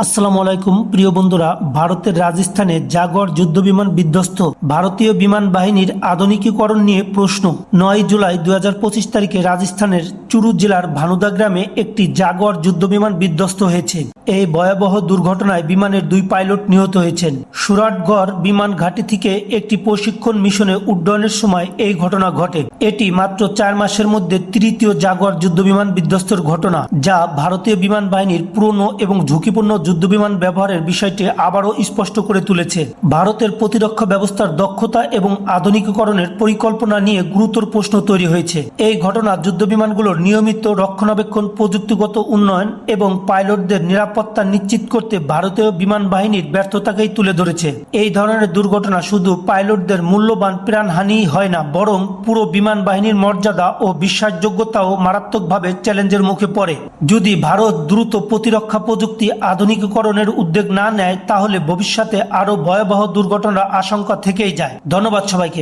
আসসালামু আলাইকুম প্রিয় বন্ধুরা, ভারতের রাজস্থানে জাগুয়ার যুদ্ধবিমান বিধ্বস্ত। ভারতীয় বিমান বাহিনীর আধুনিকীকরণ নিয়ে প্রশ্ন। 9 জুলাই 2025 তারিখে রাজস্থানের চুরু জেলার ভানুদা গ্রামে একটি জাগুয়ার যুদ্ধবিমান বিধ্বস্ত হয়েছে। এই ভয়াবহ দুর্ঘটনায় বিমানের 2 পাইলট নিহত হয়েছেন। সুরাটগড় বিমান ঘাঁটি থেকে একটি প্রশিক্ষণ মিশনে উড্ডয়নের সময় এই ঘটনা ঘটে। এটি মাত্র 4 মাসের মধ্যে তৃতীয় জাগুয়ার যুদ্ধবিমান বিধ্বস্তের ঘটনা, যা ভারতীয় বিমান বাহিনীর পুরনো এবং ঝুঁকিপূর্ণ যুদ্ধবিমান ব্যবহারের বিষয়টি আবারও স্পষ্ট করে তুলেছে। ভারতের প্রতিরক্ষা ব্যবস্থার দক্ষতা এবং আধুনিকীকরণের পরিকল্পনা নিয়ে গুরুতর প্রশ্ন তৈরি হয়েছে। এই ঘটনা যুদ্ধবিমানগুলোর নিয়মিত রক্ষণাবেক্ষণ, প্রযুক্তিগত উন্নয়ন এবং পাইলটদের নিরাপত্তা নিশ্চিত করতে ভারতীয় বিমান বাহিনীর ব্যর্থতাকেই তুলে ধরেছে। এই ধরনের দুর্ঘটনা শুধু পাইলটদের মূল্যবান প্রাণহানিই হয় না, বরং পুরো বিমান বাহিনীর মর্যাদা ও বিশ্বাসযোগ্যতাও মারাত্মকভাবে চ্যালেঞ্জের মুখে পড়ে। যদি ভারত দ্রুত প্রতিরক্ষা প্রযুক্তি আধুনিকীকরণের উদ্যোগ না নেয়, তাহলে ভবিষ্যতে আরও ভয়াবহ দুর্ঘটনার আশঙ্কা থেকেই যায়। ধন্যবাদ সবাইকে।